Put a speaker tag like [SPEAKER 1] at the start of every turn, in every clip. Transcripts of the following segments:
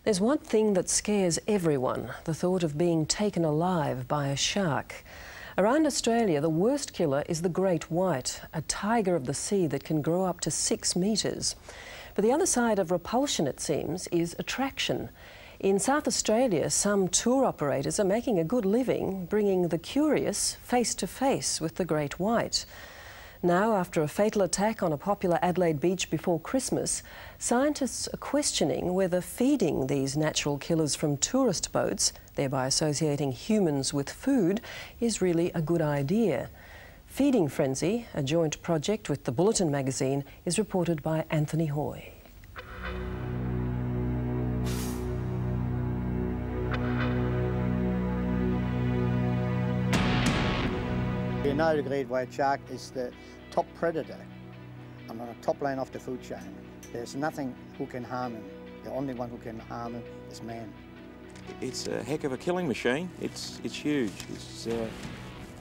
[SPEAKER 1] There's one thing that scares everyone, the thought of being taken alive by a shark. Around Australia, the worst killer is the great white, a tiger of the sea that can grow up to 6 metres. But the other side of repulsion, it seems, is attraction. In South Australia, some tour operators are making a good living bringing the curious face to face with the great white. Now, after a fatal attack on a popular Adelaide beach before Christmas, scientists are questioning whether feeding these natural killers from tourist boats, thereby associating humans with food, is really a good idea. Feeding Frenzy, a joint project with the Bulletin magazine, is reported by Anthony Hoy.
[SPEAKER 2] You know, the great white shark is the top predator and on the top line of the food chain. There's nothing who can harm him. The only one who can harm him is man.
[SPEAKER 3] It's a heck of a killing machine. It's huge. The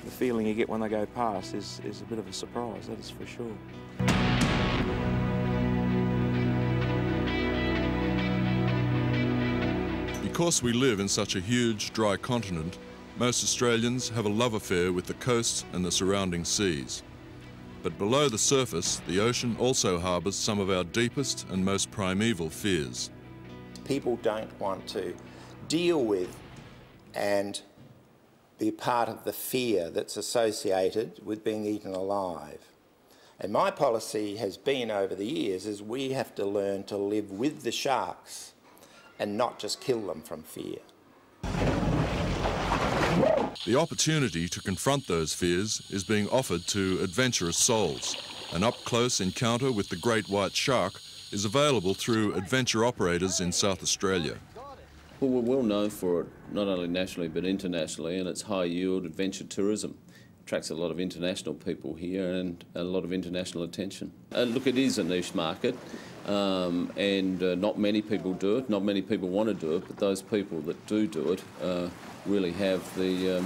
[SPEAKER 3] feeling you get when they go past is a bit of a surprise, that is for sure.
[SPEAKER 4] Because we live in such a huge, dry continent, most Australians have a love affair with the coast and the surrounding seas. But below the surface, the ocean also harbours some of our deepest and most primeval fears.
[SPEAKER 5] People don't want to deal with and be part of the fear that's associated with being eaten alive. And my policy has been over the years is we have to learn to live with the sharks and not just kill them from fear.
[SPEAKER 4] The opportunity to confront those fears is being offered to adventurous souls. An up-close encounter with the great white shark is available through adventure operators in South Australia.
[SPEAKER 6] Well, we're well known for it, not only nationally but internationally, and it's high-yield adventure tourism. Attracts a lot of international people here and a lot of international attention. Look, it is a niche market, and not many people do it, not many people want to do it, but those people that do it really have the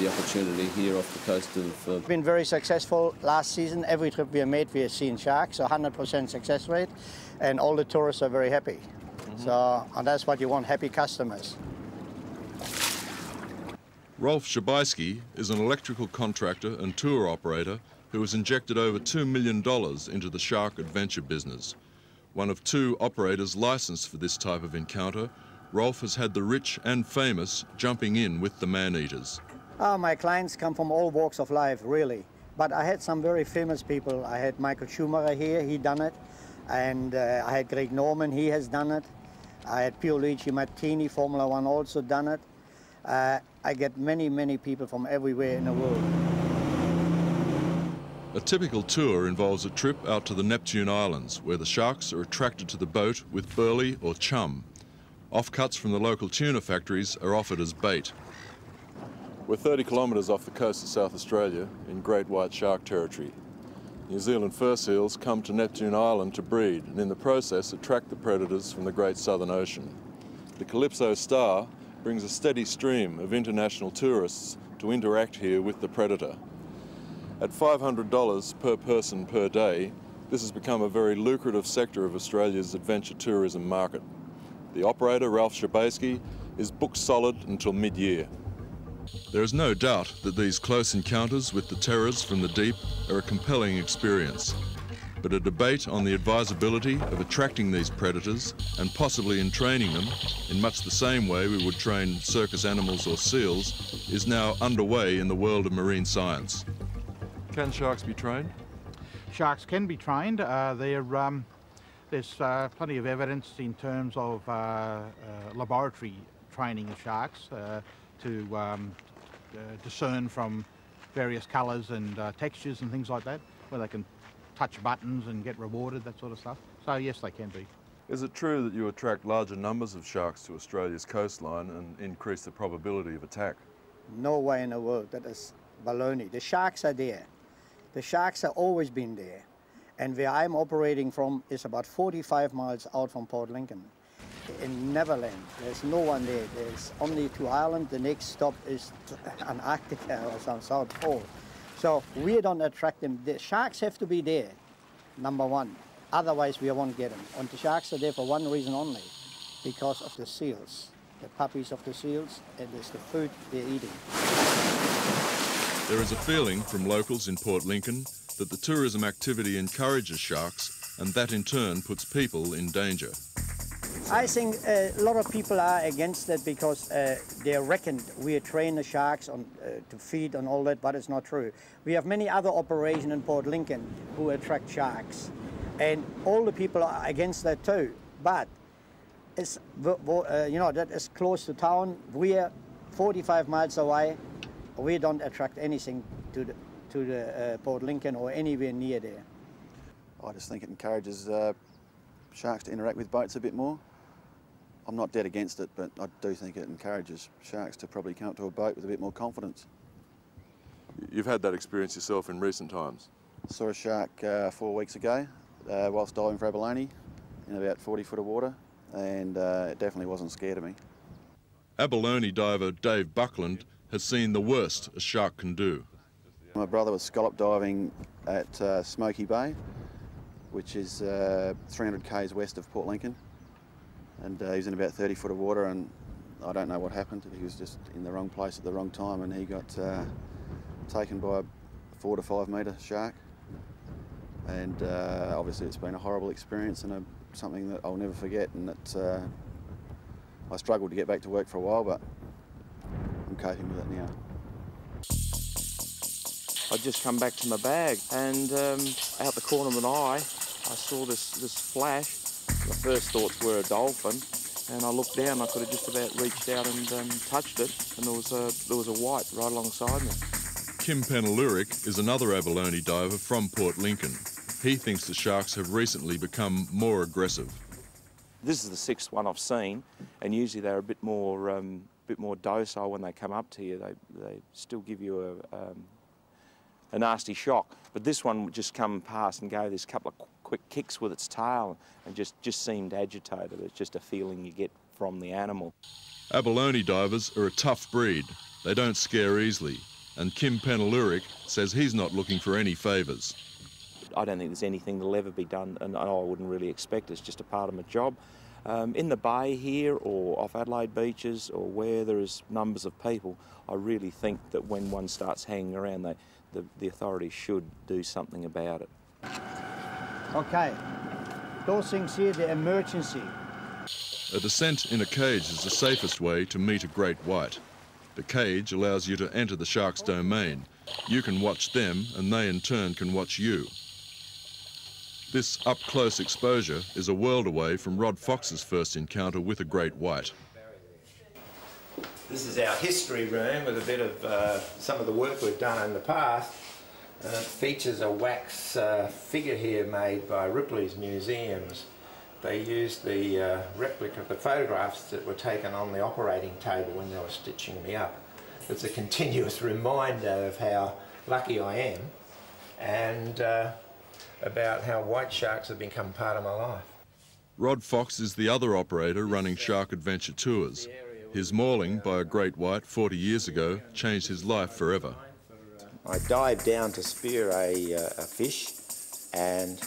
[SPEAKER 6] opportunity here off the coast of...
[SPEAKER 2] It's been very successful last season. Every trip we made, we have seen sharks, so 100% success rate, and all the tourists are very happy. So, and that's what you want, happy customers.
[SPEAKER 4] Rolf Schabaisky is an electrical contractor and tour operator who has injected over $2 million into the shark adventure business. One of 2 operators licensed for this type of encounter, Rolf has had the rich and famous jumping in with the man-eaters.
[SPEAKER 2] My clients come from all walks of life, really. But I had some very famous people. I had Michael Schumacher here, he done it. And I had Greg Norman, he has done it. I had Pierluigi Martini, Formula One, also done it. I get many, many people from everywhere in the world.
[SPEAKER 4] A typical tour involves a trip out to the Neptune Islands, where the sharks are attracted to the boat with burley or chum. Offcuts from the local tuna factories are offered as bait. We're 30 kilometres off the coast of South Australia in great white shark territory. New Zealand fur seals come to Neptune Island to breed and in the process attract the predators from the Great Southern Ocean. The Calypso Star brings a steady stream of international tourists to interact here with the predator. At $500 per person per day, this has become a very lucrative sector of Australia's adventure tourism market. The operator, Rolf Schabaisky, is booked solid until mid-year. There is no doubt that these close encounters with the terrors from the deep are a compelling experience. But a debate on the advisability of attracting these predators and possibly entraining them in much the same way we would train circus animals or seals is now underway in the world of marine science. Can sharks be trained?
[SPEAKER 7] Sharks can be trained. There's plenty of evidence in terms of laboratory training of sharks to discern from various colours and textures and things like that, where they can touch buttons and get rewarded, that sort of stuff. So yes, they can be.
[SPEAKER 4] Is it true that you attract larger numbers of sharks to Australia's coastline and increase the probability of attack?
[SPEAKER 2] No way in the world, that is baloney. The sharks are there. The sharks have always been there. And where I'm operating from is about 45 miles out from Port Lincoln. In Neverland, there's no one there. There's only to Ireland. The next stop is Antarctica or some South Pole. So we don't attract them. The sharks have to be there, number one. Otherwise, we won't get them. And the sharks are there for one reason only, because of the seals, the puppies of the seals, and it's the food they're eating.
[SPEAKER 4] There is a feeling from locals in Port Lincoln that the tourism activity encourages sharks, and that in turn puts people in danger.
[SPEAKER 2] I think a lot of people are against it because they reckon we train the sharks on, to feed and all that, but it's not true. We have many other operations in Port Lincoln who attract sharks, and all the people are against that too. But it's, that is close to town. We're 45 miles away. We don't attract anything to the Port Lincoln or anywhere near there.
[SPEAKER 8] I just think it encourages sharks to interact with boats a bit more. I'm not dead against it, but I do think it encourages sharks to probably come up to a boat with a bit more confidence.
[SPEAKER 4] You've had that experience yourself in recent times?
[SPEAKER 8] Saw a shark 4 weeks ago whilst diving for abalone in about 40 foot of water, and it definitely wasn't scared of me.
[SPEAKER 4] Abalone diver Dave Buckland has seen the worst a shark can do.
[SPEAKER 8] My brother was scallop diving at Smoky Bay, which is 300 k's west of Port Lincoln, and he was in about 30 foot of water, and I don't know what happened. He was just in the wrong place at the wrong time, and he got taken by a 4 to 5 metre shark. And obviously it's been a horrible experience and something that I'll never forget, and that I struggled to get back to work for a while, but I'm coping with it now.
[SPEAKER 3] I'd just come back to my bag, and out the corner of an eye I saw this flash. My first thoughts were a dolphin, and I looked down. I could have just about reached out and touched it, and there was a white right alongside me.
[SPEAKER 4] Kim Penaluric is another abalone diver from Port Lincoln. He thinks the sharks have recently become more aggressive.
[SPEAKER 3] This is the 6th one I've seen, and usually they're a bit more docile when they come up to you. They still give you a nasty shock, but this one would just come past and go this couple of quick kicks with its tail and just seemed agitated. It's just a feeling you get from the animal.
[SPEAKER 4] Abalone divers are a tough breed. They don't scare easily, and Kim Penaluric says he's not looking for any favours.
[SPEAKER 3] I don't think there's anything that'll ever be done, and I wouldn't really expect it. It's just a part of my job. In the bay here or off Adelaide beaches or where there is numbers of people, I really think that when one starts hanging around, the authorities should do something about it.
[SPEAKER 2] Okay, those things here, the emergency.
[SPEAKER 4] A descent in a cage is the safest way to meet a great white. The cage allows you to enter the shark's domain. You can watch them, and they in turn can watch you. This up-close exposure is a world away from Rod Fox's first encounter with a great white.
[SPEAKER 5] This is our history room with a bit of some of the work we've done in the past. It features a wax figure here made by Ripley's Museums. They used the replica of the photographs that were taken on the operating table when they were stitching me up. It's a continuous reminder of how lucky I am and about how white sharks have become part of my life.
[SPEAKER 4] Rod Fox is the other operator running shark adventure tours. His mauling by a great white 40 years ago changed his life forever.
[SPEAKER 5] I dived down to spear a fish, and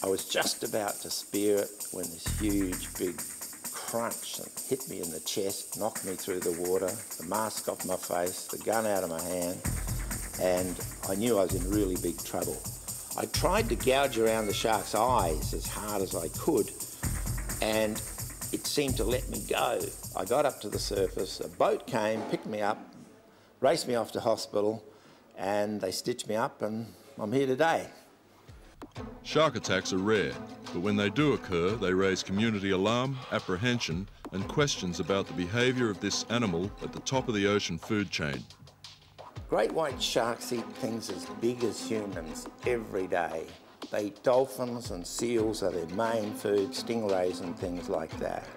[SPEAKER 5] I was just about to spear it when this huge big crunch hit me in the chest, knocked me through the water, the mask off my face, the gun out of my hand, and I knew I was in really big trouble. I tried to gouge around the shark's eyes as hard as I could, and it seemed to let me go. I got up to the surface, a boat came, picked me up, raced me off to hospital, and they stitched me up, and I'm here today.
[SPEAKER 4] Shark attacks are rare, but when they do occur, they raise community alarm, apprehension, and questions about the behaviour of this animal at the top of the ocean food chain.
[SPEAKER 5] Great white sharks eat things as big as humans every day. They eat dolphins and seals are their main food, stingrays and things like that.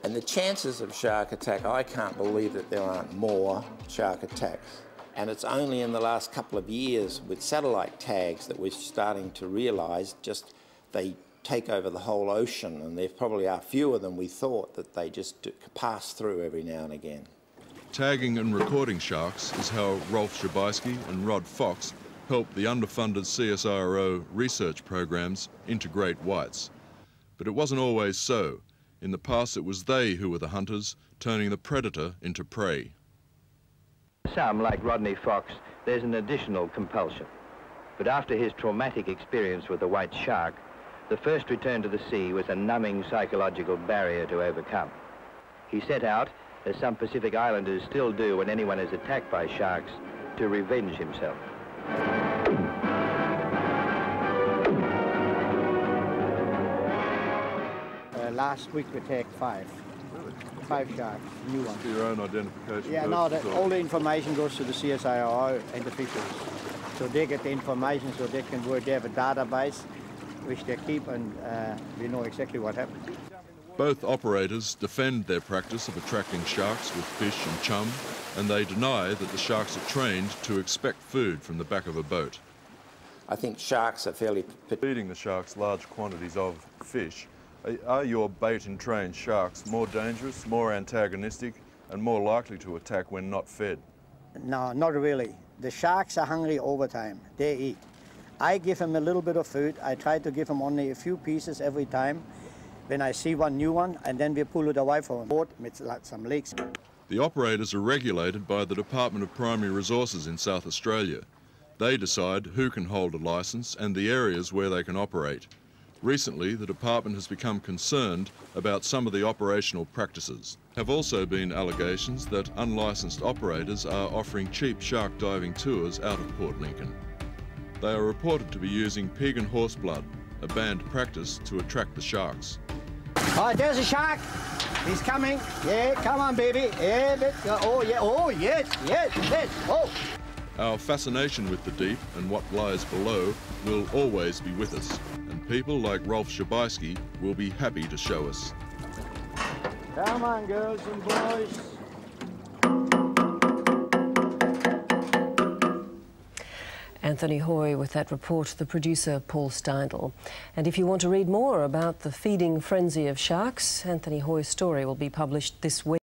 [SPEAKER 5] And the chances of shark attack, I can't believe that there aren't more shark attacks. And it's only in the last couple of years with satellite tags that we're starting to realise just they take over the whole ocean, and there probably are fewer than we thought, that they just pass through every now and again.
[SPEAKER 4] Tagging and recording sharks is how Rolf Schabaisky and Rod Fox help the underfunded CSIRO research programs integrate whites. But it wasn't always so. In the past, it was they who were the hunters, turning the predator into prey.
[SPEAKER 9] Some, like Rodney Fox, there's an additional compulsion. But after his traumatic experience with the white shark, the first return to the sea was a numbing psychological barrier to overcome. He set out, as some Pacific Islanders still do when anyone is attacked by sharks, to revenge himself.
[SPEAKER 2] Last week we tagged 5.
[SPEAKER 4] Really?
[SPEAKER 2] 5 sharks, new ones.
[SPEAKER 4] For your own identification?
[SPEAKER 2] Yeah, no, all the information goes to the CSIRO and the fisheries. So they get the information so they can work. They have a database which they keep, and we know exactly what happened.
[SPEAKER 4] Both operators defend their practice of attracting sharks with fish and chum, and they deny that the sharks are trained to expect food from the back of a boat.
[SPEAKER 5] I think sharks are fairly...
[SPEAKER 4] Feeding the sharks large quantities of fish, are your bait and trained sharks more dangerous, more antagonistic, and more likely to attack when not fed?
[SPEAKER 2] No, not really. The sharks are hungry all the time. They eat. I give them a little bit of food. I try to give them only a few pieces every time when I see one new one, and then we pull it away from the boat with some leaks.
[SPEAKER 4] The operators are regulated by the Department of Primary Resources in South Australia. They decide who can hold a licence and the areas where they can operate. Recently, the department has become concerned about some of the operational practices. There have also been allegations that unlicensed operators are offering cheap shark diving tours out of Port Lincoln. They are reported to be using pig and horse blood, a banned practice to attract the sharks.
[SPEAKER 2] Oh, there's a shark. He's coming. Yeah, come on, baby. Yeah, let's go. Oh, yeah. Oh, yes, yes, yes. Oh.
[SPEAKER 4] Our fascination with the deep and what lies below will always be with us, and people like Rolf Schabaisky will be happy to show us.
[SPEAKER 2] Come on, girls and boys.
[SPEAKER 1] Anthony Hoy with that report, the producer Paul Steindl. And if you want to read more about the feeding frenzy of sharks, Anthony Hoy's story will be published this week.